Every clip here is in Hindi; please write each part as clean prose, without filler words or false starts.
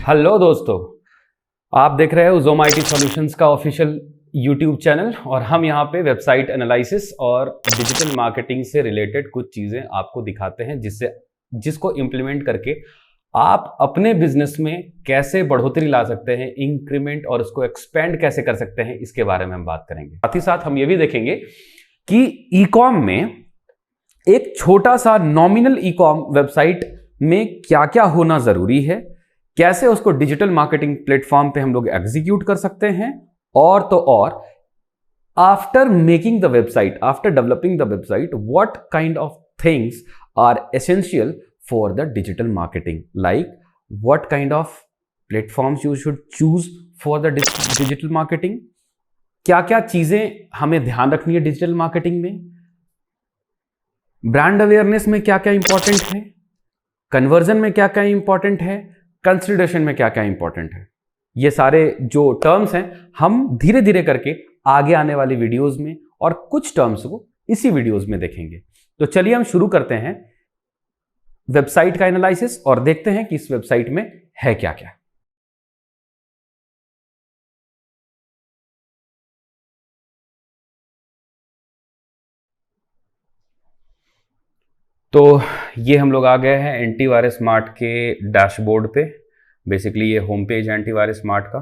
हेलो दोस्तों, आप देख रहे हो ज़ोम IT सॉल्यूशंस का ऑफिशियल यूट्यूब चैनल और हम यहाँ पे वेबसाइट एनालिसिस और डिजिटल मार्केटिंग से रिलेटेड कुछ चीज़ें आपको दिखाते हैं जिसको इम्प्लीमेंट करके आप अपने बिजनेस में कैसे बढ़ोतरी ला सकते हैं, इंक्रीमेंट और उसको एक्सपेंड कैसे कर सकते हैं, इसके बारे में हम बात करेंगे। साथ ही साथ हम ये भी देखेंगे कि ई कॉम में एक छोटा सा नॉमिनल ई कॉम वेबसाइट में क्या क्या होना जरूरी है, कैसे उसको डिजिटल मार्केटिंग प्लेटफॉर्म पे हम लोग एग्जीक्यूट कर सकते हैं, और तो और after making the website, after developing the website, what kind of things are essential for the digital marketing, like what kind of platforms you should choose for the digital marketing, क्या क्या चीजें हमें ध्यान रखनी है डिजिटल मार्केटिंग में, ब्रांड अवेयरनेस में क्या क्या इंपॉर्टेंट है, कन्वर्जन में क्या क्या इंपॉर्टेंट है, कंसिडरेशन में क्या क्या इंपॉर्टेंट है। ये सारे जो टर्म्स हैं हम धीरे धीरे करके आगे आने वाली वीडियोस में और कुछ टर्म्स को इसी वीडियोस में देखेंगे। तो चलिए हम शुरू करते हैं वेबसाइट का एनालिसिस और देखते हैं कि इस वेबसाइट में है क्या क्या। तो ये हम लोग आ गए हैं एंटीवायरस स्मार्ट के डैशबोर्ड पे। बेसिकली ये होम पेज है एंटीवायरस स्मार्ट का।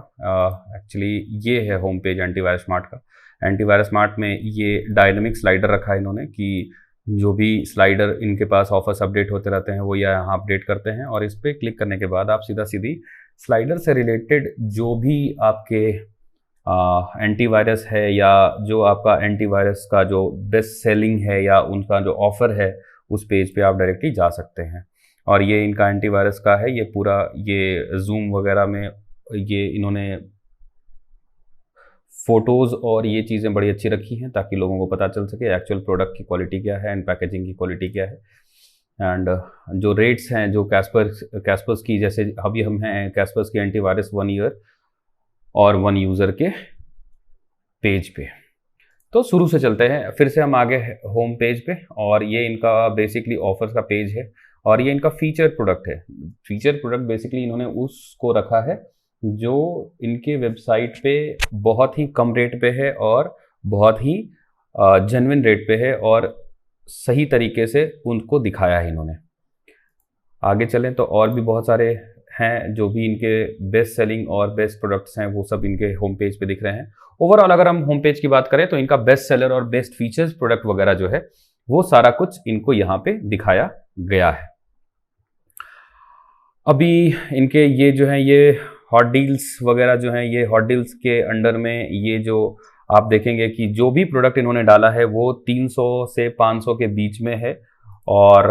एक्चुअली ये है होम पेज एंटीवायरस स्मार्ट का। एंटीवायरस स्मार्ट में ये डायनेमिक स्लाइडर रखा है इन्होंने कि जो भी स्लाइडर इनके पास ऑफर्स अपडेट होते रहते हैं वो यहाँ अपडेट करते हैं, और इस पर क्लिक करने के बाद आप सीधा सीधी स्लाइडर से रिलेटेड जो भी आपके एंटीवायरस है या जो आपका एंटीवायरस का जो बेस्ट सेलिंग है या उनका जो ऑफर है उस पेज पे आप डायरेक्टली जा सकते हैं। और ये इनका एंटीवायरस का है, ये पूरा ये जूम वगैरह में ये इन्होंने फोटोज़ और ये चीज़ें बड़ी अच्छी रखी हैं ताकि लोगों को पता चल सके एक्चुअल प्रोडक्ट की क्वालिटी क्या है एंड पैकेजिंग की क्वालिटी क्या है। एंड जो रेट्स हैं जो कैस्पर्स की, जैसे अभी हम हैं कैस्पर्स की एंटीवायरस 1 ईयर और 1 यूज़र के पेज पे। तो शुरू से चलते हैं, फिर से हम आगे होम पेज पे, और ये इनका बेसिकली ऑफर्स का पेज है और ये इनका फीचर प्रोडक्ट है। फीचर प्रोडक्ट बेसिकली इन्होंने उसको रखा है जो इनके वेबसाइट पे बहुत ही कम रेट पे है और बहुत ही जेन्युइन रेट पे है और सही तरीके से उनको दिखाया है इन्होंने। आगे चलें तो और भी बहुत सारे हैं जो भी इनके बेस्ट सेलिंग और बेस्ट प्रोडक्ट्स हैं, वो सब इनके होम पेज पे दिख रहे हैं। ओवरऑल अगर हम होम पेज की बात करें तो इनका बेस्ट सेलर और बेस्ट फीचर्स प्रोडक्ट वगैरह जो है वो सारा कुछ इनको यहाँ पे दिखाया गया है। अभी इनके ये जो है ये हॉट डील्स वगैरह जो हैं, ये हॉट डील्स के अंडर में ये जो आप देखेंगे कि जो भी प्रोडक्ट इन्होंने डाला है वो 300 से 500 के बीच में है, और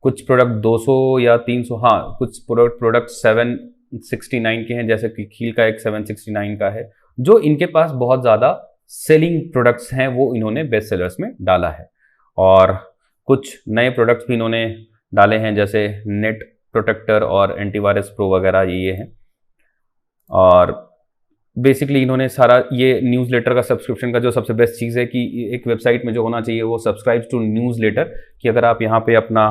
कुछ प्रोडक्ट 200 या 300, हाँ कुछ प्रोडक्ट 769 के हैं, जैसे कि खील का एक 769 का है। जो इनके पास बहुत ज़्यादा सेलिंग प्रोडक्ट्स हैं वो इन्होंने बेस्ट सेलर्स में डाला है, और कुछ नए प्रोडक्ट्स भी इन्होंने डाले हैं जैसे नेट प्रोटेक्टर और एंटीवायरस प्रो वगैरह ये हैं। और बेसिकली इन्होंने सारा ये न्यूज़लेटर का सब्सक्रिप्शन का जो सबसे बेस्ट चीज़ है कि एक वेबसाइट में जो होना चाहिए वो सब्सक्राइब टू न्यूज़लेटर, कि अगर आप यहाँ पे अपना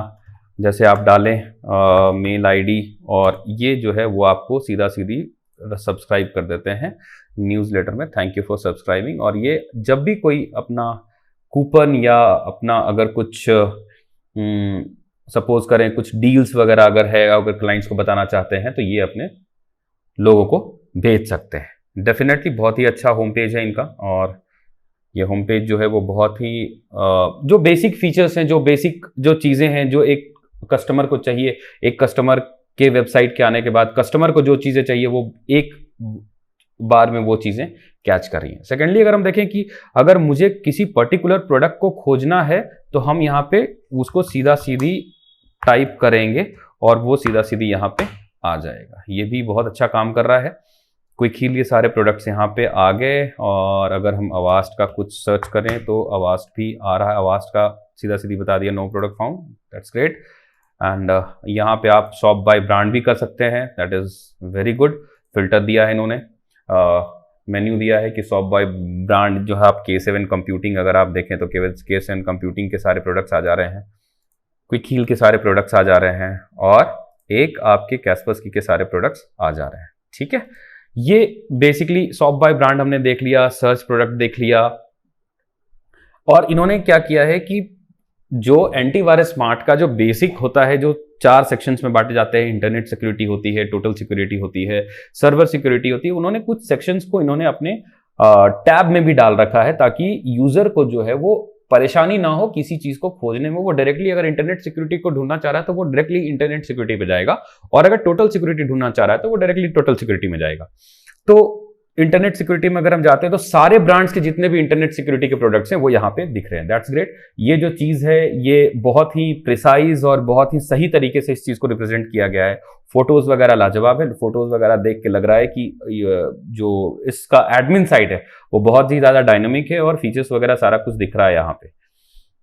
जैसे आप डालें मेल आईडी और ये जो है वो आपको सीधा सीधी सब्सक्राइब कर देते हैं न्यूज़लेटर में। Thank you for subscribing. और ये जब भी कोई अपना कूपन या अपना अगर कुछ सपोज करें कुछ डील्स वगैरह अगर है, अगर क्लाइंट्स को बताना चाहते हैं तो ये अपने लोगों को भेज सकते हैं। डेफिनेटली बहुत ही अच्छा होम पेज है इनका, और ये होम पेज जो है वो बहुत ही जो बेसिक फीचर्स हैं, जो बेसिक जो चीज़ें हैं जो एक कस्टमर को चाहिए, एक कस्टमर के वेबसाइट के आने के बाद कस्टमर को जो चीज़ें चाहिए वो एक बार में वो चीज़ें कैच कर रही हैं। सेकेंडली अगर हम देखें कि अगर मुझे किसी पर्टिकुलर प्रोडक्ट को खोजना है तो हम यहाँ पे उसको सीधा सीधी टाइप करेंगे और वो सीधा सीधी यहाँ पे आ जाएगा। ये भी बहुत अच्छा काम कर रहा है। क्विकहील ये सारे प्रोडक्ट्स यहाँ पे आ गए, और अगर हम अवास्ट का कुछ सर्च करें तो अवास्ट भी आ रहा है। अवास्ट का सीधा सीधी बता दिया no product found, that's great. And यहाँ पे आप शॉप बाय ब्रांड भी कर सकते हैं, that is very good. Filter दिया है इन्होंने, मेन्यू दिया है कि शॉप बाय ब्रांड जो है आप K7 कंप्यूटिंग अगर आप देखें तो केवल K7 कंप्यूटिंग के सारे प्रोडक्ट्स आ जा रहे हैं, क्विकहील के सारे प्रोडक्ट्स आ जा रहे हैं, और एक आपके कैस्पर्सकी के सारे प्रोडक्ट्स आ जा रहे हैं। ठीक है, ये बेसिकली शॉप बाय ब्रांड हमने देख लिया, सर्च प्रोडक्ट देख लिया। और इन्होंने क्या किया है कि जो एंटीवायरस स्मार्ट का जो बेसिक होता है, जो 4 सेक्शंस में बांटे जाते हैं, इंटरनेट सिक्योरिटी होती है, टोटल सिक्योरिटी होती है, सर्वर सिक्योरिटी होती है, उन्होंने कुछ सेक्शंस को इन्होंने अपने टैब में भी डाल रखा है ताकि यूजर को जो है वो परेशानी ना हो किसी चीज को खोजने में। वो डायरेक्टली अगर इंटरनेट सिक्योरिटी को ढूंढना चाह रहा है तो वो डायरेक्टली इंटरनेट सिक्योरिटी पे जाएगा, और अगर टोटल सिक्योरिटी ढूंढना चाह रहा है तो वो डायरेक्टली टोटल सिक्योरिटी में जाएगा। तो इंटरनेट सिक्योरिटी में अगर हम जाते हैं तो सारे ब्रांड्स के जितने भी इंटरनेट सिक्योरिटी के प्रोडक्ट्स हैं वो यहाँ पे दिख रहे हैं। That's great. ये जो चीज है ये बहुत ही प्रिसाइज और बहुत ही सही तरीके से इस चीज को रिप्रेजेंट किया गया है। फोटोज वगैरह लाजवाब है। फोटोज वगैरह देख के लग रहा है कि जो इसका एडमिन साइट है वो बहुत ही ज्यादा डायनामिक है और फीचर्स वगैरह सारा कुछ दिख रहा है यहाँ पे।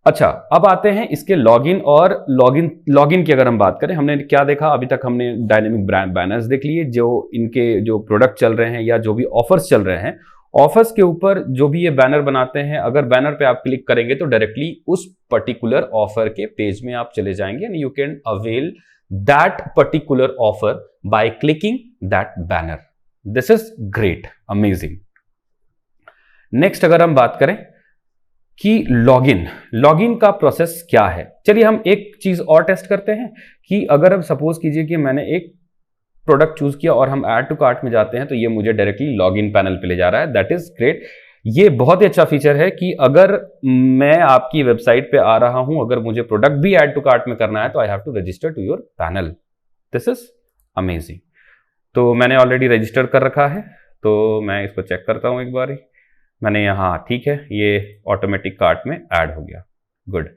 अच्छा, अब आते हैं इसके लॉगिन और लॉगिन की अगर हम बात करें, हमने क्या देखा अभी तक? हमने डायनेमिक ब्रांड बैनर्स देख लिए, जो इनके जो प्रोडक्ट चल रहे हैं या जो भी ऑफर्स चल रहे हैं, ऑफर्स के ऊपर जो भी ये बैनर बनाते हैं, अगर बैनर पे आप क्लिक करेंगे तो डायरेक्टली उस पर्टिकुलर ऑफर के पेज में आप चले जाएंगे and you can avail that particular offer by clicking that banner. This is great, amazing. Next अगर हम बात करें कि लॉगिन का प्रोसेस क्या है, चलिए हम एक चीज और टेस्ट करते हैं कि अगर अब सपोज कीजिए कि मैंने एक प्रोडक्ट चूज किया और हम ऐड टू कार्ट में जाते हैं तो ये मुझे डायरेक्टली लॉगिन पैनल पे ले जा रहा है। That is great. ये बहुत ही अच्छा फीचर है कि अगर मैं आपकी वेबसाइट पे आ रहा हूं, अगर मुझे प्रोडक्ट भी ऐड टू कार्ट में करना है तो I have to register to your panel. This is amazing. तो मैंने ऑलरेडी रजिस्टर कर रखा है, तो मैं इसको चेक करता हूं एक बार ही। मैंने यहाँ, ठीक है, ये ऑटोमेटिक कार्ट में ऐड हो गया। गुड।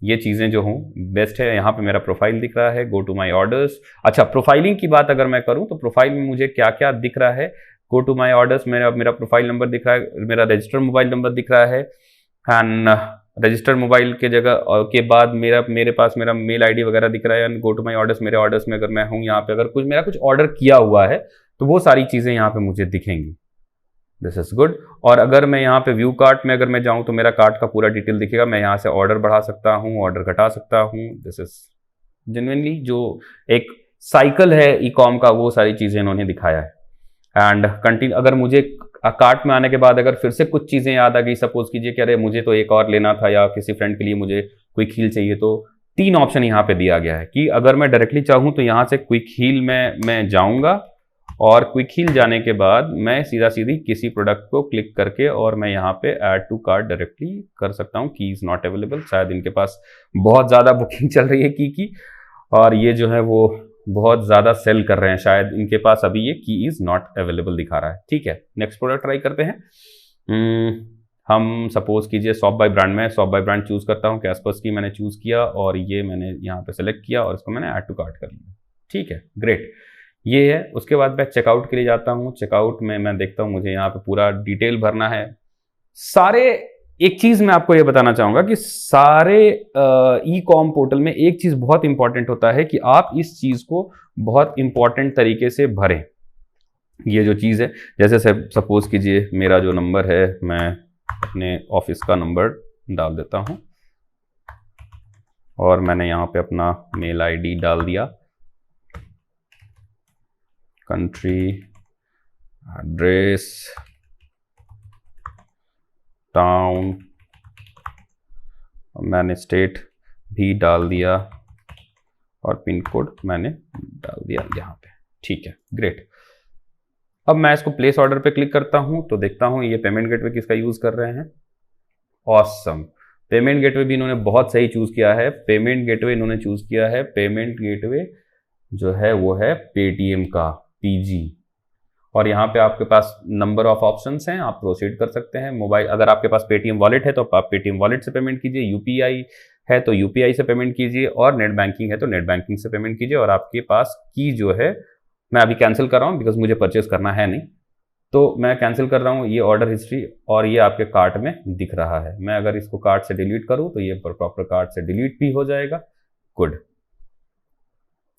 ये चीज़ें जो हूँ बेस्ट है। यहाँ पे मेरा प्रोफाइल दिख रहा है, गो टू माय ऑर्डर्स। अच्छा, प्रोफाइलिंग की बात अगर मैं करूँ तो प्रोफाइल में मुझे क्या क्या दिख रहा है? गो टू माय ऑर्डर्स, मेरा प्रोफाइल नंबर दिख रहा है, मेरा रजिस्टर्ड मोबाइल नंबर दिख रहा है, एंड रजिस्टर्ड मोबाइल के जगह के बाद मेरे पास मेरा मेल आईडी वगैरह दिख रहा है। And go to my orders, मेरे ऑर्डर्स में अगर मैं हूँ यहाँ पे, अगर मेरा कुछ ऑर्डर किया हुआ है तो वो सारी चीज़ें यहाँ पे मुझे दिखेंगी। This is good. और अगर मैं यहाँ पे व्यू कार्ट में अगर मैं जाऊँ तो मेरा कार्ट का पूरा डिटेल दिखेगा। मैं यहाँ से ऑर्डर बढ़ा सकता हूँ, ऑर्डर घटा सकता हूँ। दिस इज जेन्युइनली जो एक साइकिल है ई कॉम का, वो सारी चीज़ें इन्होंने दिखाया है। एंड कंटिन्यू, अगर मुझे कार्ट में आने के बाद अगर फिर से कुछ चीज़ें याद आ गई, सपोज कीजिए कि अरे मुझे तो एक और लेना था या किसी फ्रेंड के लिए मुझे क्विक हील चाहिए, तो 3 ऑप्शन यहाँ पे दिया गया है कि अगर मैं डायरेक्टली चाहूँ तो यहाँ से क्विक हील में मैं जाऊँगा और क्विक हील जाने के बाद मैं सीधा सीधी किसी प्रोडक्ट को क्लिक करके और मैं यहाँ पे ऐड टू कार्ट डायरेक्टली कर सकता हूँ। की इज नॉट अवेलेबल। शायद इनके पास बहुत ज़्यादा बुकिंग चल रही है की और ये जो है वो बहुत ज़्यादा सेल कर रहे हैं, शायद इनके पास अभी ये की इज नॉट अवेलेबल दिखा रहा है। ठीक है, नेक्स्ट प्रोडक्ट ट्राई करते हैं। हम सपोज कीजिए शॉप बाय ब्रांड में, शॉप बाय ब्रांड चूज करता हूँ, कैस्पर्सकी मैंने चूज किया और ये मैंने यहाँ पे सेलेक्ट किया और इसको मैंने ऐड टू कार्ट कर लिया। ठीक है, ग्रेट, ये है। उसके बाद मैं चेकआउट के लिए जाता हूँ। चेकआउट में मैं देखता हूँ मुझे यहाँ पे पूरा डिटेल भरना है सारे। एक चीज मैं आपको ये बताना चाहूंगा कि सारे ई कॉम पोर्टल में एक चीज बहुत इंपॉर्टेंट होता है कि आप इस चीज को बहुत इंपॉर्टेंट तरीके से भरें। ये जो चीज है, जैसे सपोज कीजिए मेरा जो नंबर है, मैं अपने ऑफिस का नंबर डाल देता हूं और मैंने यहाँ पे अपना मेल आईडी डाल दिया, कंट्री, एड्रेस, टाउन, मैंने स्टेट भी डाल दिया और पिन कोड मैंने डाल दिया यहाँ पे। ठीक है, ग्रेट। अब मैं इसको प्लेस ऑर्डर पे क्लिक करता हूँ तो देखता हूँ ये पेमेंट गेटवे किसका यूज़ कर रहे हैं। ऑसम। पेमेंट गेटवे भी इन्होंने बहुत सही चूज़ किया है। पेमेंट गेटवे इन्होंने चूज़ किया है, पेमेंट गेटवे जो है वो है पेटीएम का, पीजी। और यहाँ पे आपके पास नंबर ऑफ ऑप्शंस हैं, आप प्रोसीड कर सकते हैं। मोबाइल, अगर आपके पास पेटीएम वॉलेट है तो आप पेटीएम वॉलेट से पेमेंट कीजिए, यूपीआई है तो यूपीआई से पेमेंट कीजिए, और नेट बैंकिंग है तो नेट बैंकिंग से पेमेंट कीजिए। और आपके पास की जो है, मैं अभी कैंसिल कर रहा हूँ बिकॉज मुझे परचेज करना है नहीं, तो मैं कैंसिल कर रहा हूँ। ये ऑर्डर हिस्ट्री और ये आपके कार्ट में दिख रहा है। मैं अगर इसको कार्ट से डिलीट करूँ तो ये प्रॉपर कार्ट से डिलीट भी हो जाएगा। गुड,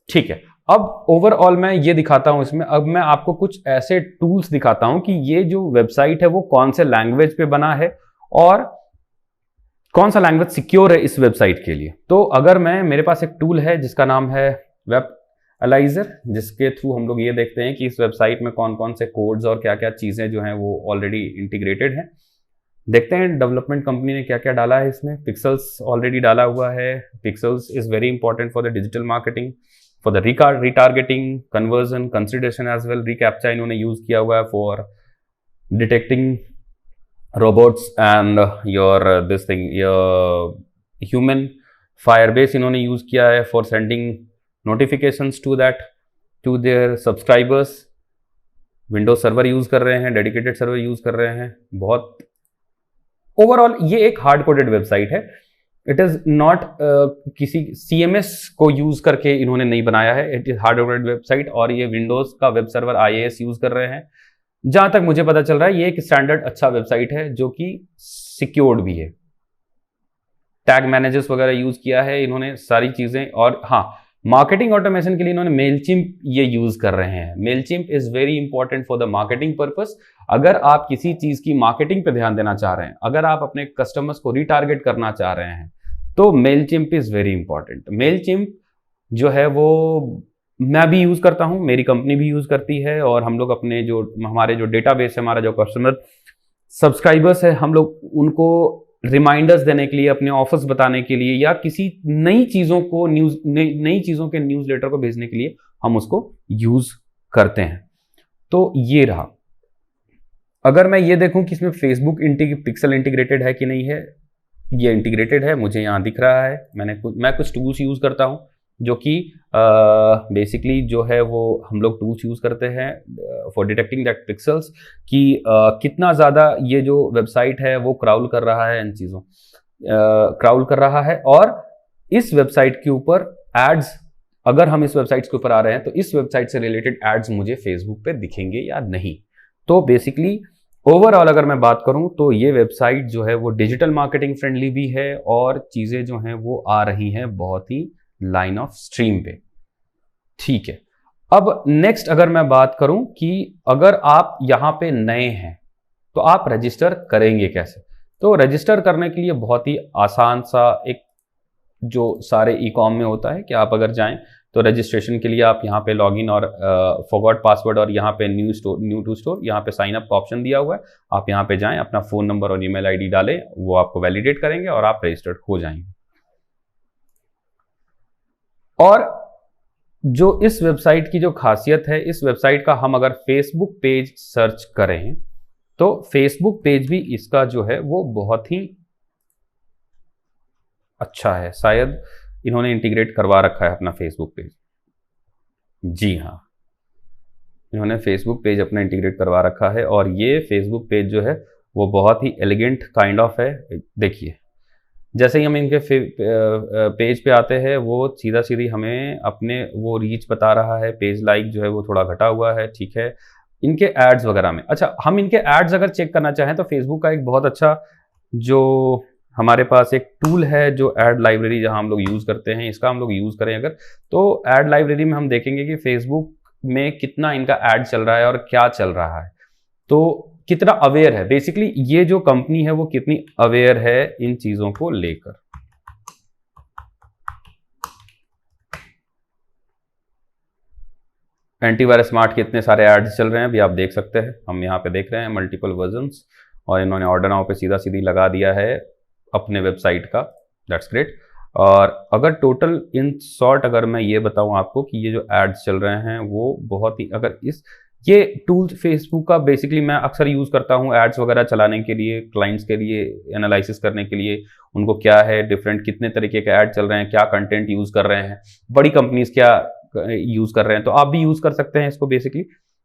ठीक है। अब ओवरऑल मैं ये दिखाता हूं इसमें, अब मैं आपको कुछ ऐसे टूल्स दिखाता हूं कि ये जो वेबसाइट है वो कौन से लैंग्वेज पे बना है और कौन सा लैंग्वेज सिक्योर है इस वेबसाइट के लिए। तो अगर मेरे पास एक टूल है जिसका नाम है वेब एलाइजर, जिसके थ्रू हम लोग ये देखते हैं कि इस वेबसाइट में कौन कौन से कोड्स और क्या क्या चीज़ें जो हैं वो ऑलरेडी इंटीग्रेटेड हैं। देखते हैं डेवलपमेंट कंपनी ने क्या क्या डाला है इसमें। पिक्सल्स ऑलरेडी डाला हुआ है। Pixels is very important for the digital marketing, for the retargeting, conversion, consideration as well. ReCAPTCHA इन्होंने यूज किया हुआ है for detecting robots and your this thing, your human. Firebase इन्होंने यूज किया है for sending notifications to their subscribers. Windows server use कर रहे हैं, डेडिकेटेड सर्वर यूज कर रहे हैं। बहुत ओवरऑल ये एक हार्ड कोडेड वेबसाइट है। इट इज नॉट किसी CMS को यूज करके इन्होंने नहीं बनाया है। It is hard coded website और ये विंडोज का वेब सर्वर IIS यूज कर रहे हैं। जहां तक मुझे पता चल रहा है ये एक स्टैंडर्ड अच्छा वेबसाइट है जो कि सिक्योर्ड भी है। टैग मैनेजर्स वगैरह यूज किया है इन्होंने सारी चीजें। और हाँ, मार्केटिंग ऑटोमेशन के लिए इन्होंने मेलचिम्प ये यूज कर रहे हैं। Mailchimp is very important for the marketing purpose. अगर आप किसी चीज की मार्केटिंग पे ध्यान देना चाह रहे हैं, अगर आप अपने कस्टमर्स को रिटारगेट करना चाह रहे हैं, तो Mailchimp is very important. Mailchimp जो है वो मैं भी यूज करता हूं, मेरी कंपनी भी यूज करती है, और हम लोग अपने जो हमारे जो डेटाबेस है, हमारा जो कस्टमर सब्सक्राइबर्स है, हम लोग उनको रिमाइंडर्स देने के लिए, अपने ऑफर्स बताने के लिए, या किसी नई चीजों को नई चीजों के न्यूज़लेटर को भेजने के लिए हम उसको यूज करते हैं। तो ये रहा। अगर मैं ये देखूं कि इसमें फेसबुक पिक्सल इंटीग्रेटेड है कि नहीं है, ये इंटीग्रेटेड है, मुझे यहाँ दिख रहा है। मैं कुछ टूल्स यूज करता हूँ जो कि बेसिकली जो है वो हम लोग टूल्स यूज करते हैं फॉर डिटेक्टिंग दैट पिक्सल्स कि कितना ज़्यादा ये जो वेबसाइट है वो क्राउल कर रहा है, इन चीज़ों क्राउल कर रहा है। और इस वेबसाइट के ऊपर एड्स, अगर हम इस वेबसाइट के ऊपर आ रहे हैं तो इस वेबसाइट से रिलेटेड एड्स मुझे फेसबुक पे दिखेंगे या नहीं। तो बेसिकली ओवरऑल अगर मैं बात करूं तो ये वेबसाइट जो है वो डिजिटल मार्केटिंग फ्रेंडली भी है, और चीज़ें जो हैं वो आ रही हैं बहुत ही लाइन ऑफ स्ट्रीम पे। ठीक है, अब नेक्स्ट अगर मैं बात करूं कि अगर आप यहां पे नए हैं तो आप रजिस्टर करेंगे कैसे। तो रजिस्टर करने के लिए बहुत ही आसान सा एक जो सारे ई-कॉम में होता है कि आप अगर जाएं तो रजिस्ट्रेशन के लिए आप यहाँ पे लॉगिन और फॉरगॉट पासवर्ड, और यहाँ पे न्यू टू स्टोर, यहाँ पे साइन अप का ऑप्शन दिया हुआ है। आप यहाँ पे जाएं, अपना फोन नंबर और ईमेल आईडी डालें, वो आपको वैलिडेट करेंगे और आप रजिस्टर्ड हो जाएंगे। और जो इस वेबसाइट की जो खासियत है, इस वेबसाइट का हम अगर फेसबुक पेज सर्च करें तो फेसबुक पेज भी इसका जो है वो बहुत ही अच्छा है। शायद इन्होंने इंटीग्रेट करवा रखा है अपना फेसबुक पेज। जी हाँ, इन्होंने फेसबुक पेज अपना इंटीग्रेट करवा रखा है, और ये फेसबुक पेज जो है वो बहुत ही एलिगेंट काइंड ऑफ है। देखिए, जैसे ही हम इनके पेज पे आते हैं वो सीधा सीधी हमें अपने वो रीच बता रहा है। पेज लाइक जो है वो थोड़ा घटा हुआ है, ठीक है। इनके एड्स वगैरह में, अच्छा, हम इनके एड्स अगर चेक करना चाहें तो फेसबुक का एक बहुत अच्छा जो हमारे पास एक टूल है जो एड लाइब्रेरी, जहां हम लोग यूज करते हैं, इसका हम लोग यूज करें अगर, तो एड लाइब्रेरी में हम देखेंगे कि फेसबुक में कितना इनका एड चल रहा है और क्या चल रहा है, तो कितना अवेयर है। बेसिकली ये जो कंपनी है वो कितनी अवेयर है इन चीजों को लेकर। एंटीवायरस स्मार्ट के इतने सारे एड्स चल रहे हैं, अभी आप देख सकते हैं, हम यहाँ पे देख रहे हैं मल्टीपल वर्जन्स, और इन्होंने ऑर्डर नाउ पे सीधा सीधी लगा दिया है अपने वेबसाइट का। That's great. और अगर टोटल इन शॉर्ट अगर मैं ये बताऊं आपको कि ये जो एड्स चल रहे हैं वो बहुत ही, अगर ये टूल फेसबुक का बेसिकली मैं अक्सर यूज़ करता हूँ एड्स वगैरह चलाने के लिए, क्लाइंट्स के लिए एनालिसिस करने के लिए, उनको क्या है डिफरेंट, कितने तरीके के ऐड चल रहे हैं, क्या कंटेंट यूज़ कर रहे हैं, बड़ी कंपनीज क्या यूज़ कर रहे हैं, तो आप भी यूज़ कर सकते हैं इसको बेसिकली।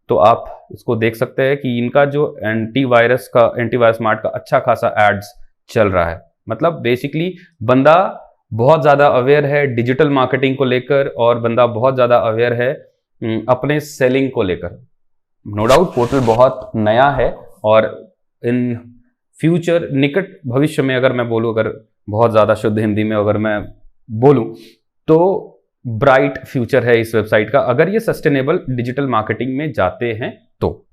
तो आप इसको देख सकते हैं कि इनका जो एंटीवायरस स्मार्ट का अच्छा खासा एड्स चल रहा है। मतलब बेसिकली बंदा बहुत ज़्यादा अवेयर है डिजिटल मार्केटिंग को लेकर, और बंदा बहुत ज़्यादा अवेयर है अपने सेलिंग को लेकर। नो डाउट पोर्टल बहुत नया है, और इन फ्यूचर निकट भविष्य में अगर मैं बोलूँ, अगर बहुत ज़्यादा शुद्ध हिंदी में अगर मैं बोलूँ तो ब्राइट फ्यूचर है इस वेबसाइट का, अगर ये सस्टेनेबल डिजिटल मार्केटिंग में जाते हैं तो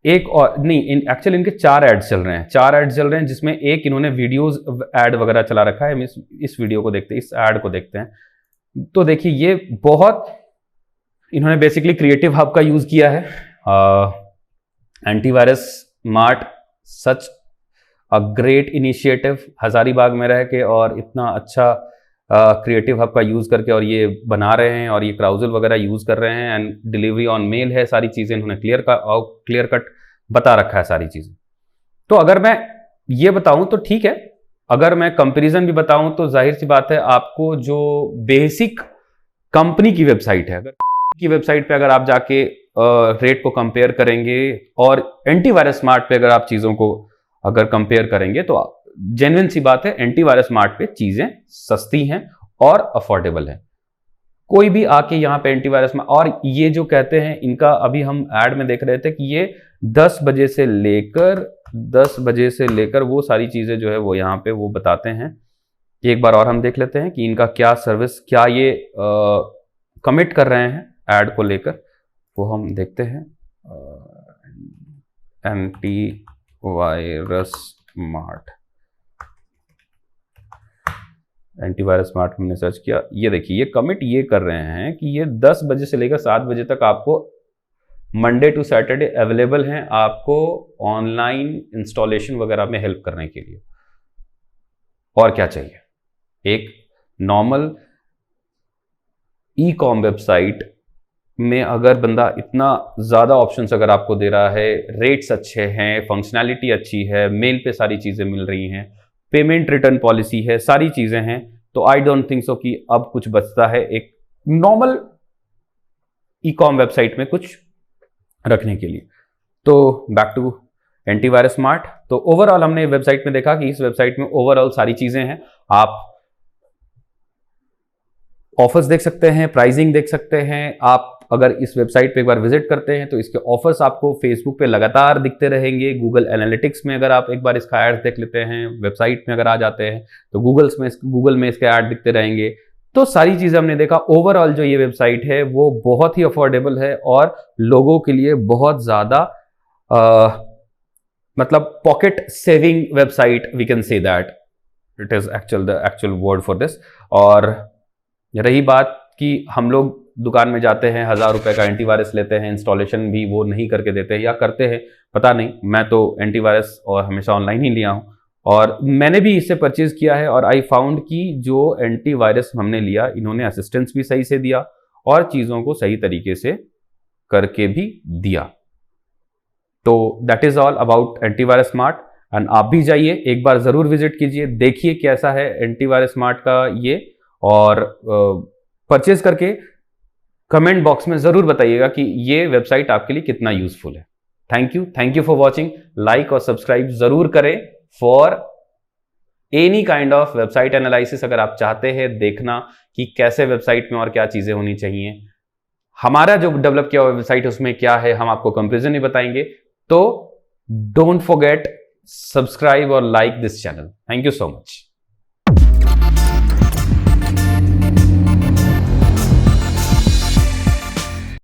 एक और नहीं, एक्चुअली इनके 4 एड्स चल रहे हैं, जिसमें एक इन्होंने वीडियोस ऐड वगैरह चला रखा है। हम इस वीडियो को देखते हैं, इस ऐड को देखते हैं। तो देखिए ये बहुत इन्होंने बेसिकली क्रिएटिव हब का यूज किया है। Antivirus smart such a great initiative, Hazaribagh में रह के और इतना अच्छा क्रिएटिव हब का यूज करके और ये बना रहे हैं और ये क्राउजल वगैरह यूज कर रहे हैं एंड डिलीवरी ऑन मेल है, सारी चीजें इन्होंने क्लियर कट बता रखा है सारी चीजें। तो अगर मैं ये बताऊं तो ठीक है, अगर मैं कंपैरिजन भी बताऊं तो जाहिर सी बात है आपको जो बेसिक कंपनी की वेबसाइट है, अगर की वेबसाइट पे अगर आप जाके रेट को कंपेयर करेंगे और एंटीवायरस स्मार्ट पे अगर आप चीजों को अगर कंपेयर करेंगे तो जेन्युइन सी बात है एंटीवायरस स्मार्ट पे चीजें सस्ती हैं और अफोर्डेबल है। कोई भी आके यहाँ पे एंटीवायरस में, और ये जो कहते हैं इनका, अभी हम ऐड में देख रहे थे कि ये 10 बजे से लेकर वो सारी चीजें जो है वो यहाँ पे वो बताते हैं। एक बार और हम देख लेते हैं कि इनका क्या सर्विस, क्या ये कमिट कर रहे हैं ऐड को लेकर, वो हम देखते हैं। एंटीवायरस स्मार्ट हमने सर्च किया, ये देखिए ये कमिट ये कर रहे हैं कि ये 10 बजे से लेकर 7 बजे तक आपको मंडे टू सैटरडे अवेलेबल हैं आपको ऑनलाइन इंस्टॉलेशन वगैरह में हेल्प करने के लिए। और क्या चाहिए, एक नॉर्मल ई कॉम वेबसाइट में अगर बंदा इतना ज़्यादा ऑप्शंस अगर आपको दे रहा है, रेट्स अच्छे हैं, फंक्शनैलिटी अच्छी है, मेल पे सारी चीज़ें मिल रही हैं, पेमेंट रिटर्न पॉलिसी है, सारी चीज़ें हैं, तो आई डोंट थिंक सो कि अब कुछ बचता है एक नॉर्मल ई कॉम वेबसाइट में कुछ रखने के लिए। तो बैक टू एंटीवायरस स्मार्ट। तो ओवरऑल हमने वेबसाइट में देखा कि इस वेबसाइट में ओवरऑल सारी चीज़ें हैं, आप ऑफर्स देख सकते हैं, प्राइसिंग देख सकते हैं। आप अगर इस वेबसाइट पे एक बार विजिट करते हैं तो इसके ऑफर्स आपको फेसबुक पे लगातार दिखते रहेंगे। गूगल एनालिटिक्स में अगर आप एक बार इसका ऐड देख लेते हैं, वेबसाइट में अगर आ जाते हैं तो गूगल में इसके ऐड दिखते रहेंगे। तो सारी चीज़ें हमने देखा। ओवरऑल जो ये वेबसाइट है वो बहुत ही अफोर्डेबल है और लोगों के लिए बहुत ज़्यादा मतलब pocket saving website, we can say that it is actual word for this. और रही बात कि हम लोग दुकान में जाते हैं, 1000 रुपए का एंटीवायरस लेते हैं, इंस्टॉलेशन भी वो नहीं करके देते हैं या करते हैं, पता नहीं। मैं तो एंटीवायरस और हमेशा ऑनलाइन ही लिया हूँ और मैंने भी इससे परचेज किया है और आई फाउंड कि जो एंटीवायरस हमने लिया, इन्होंने असिस्टेंस भी सही से दिया और चीज़ों को सही तरीके से करके भी दिया। तो that is all about antivirus smart. And आप भी जाइए एक बार ज़रूर विजिट कीजिए, देखिए कैसा है एंटीवायरस स्मार्ट का ये, और परचेज करके कमेंट बॉक्स में ज़रूर बताइएगा कि ये वेबसाइट आपके लिए कितना यूजफुल है। Thank you for watching. Like और सब्सक्राइब ज़रूर करें for any kind of website analysis. अगर आप चाहते हैं देखना कि कैसे वेबसाइट में और क्या चीज़ें होनी चाहिए, हमारा जो डेवलप किया हुआ वेबसाइट उसमें क्या है, हम आपको कंपैरिजन ही बताएंगे। तो डोंट फॉरगेट सब्सक्राइब और like this channel. Thank you so much.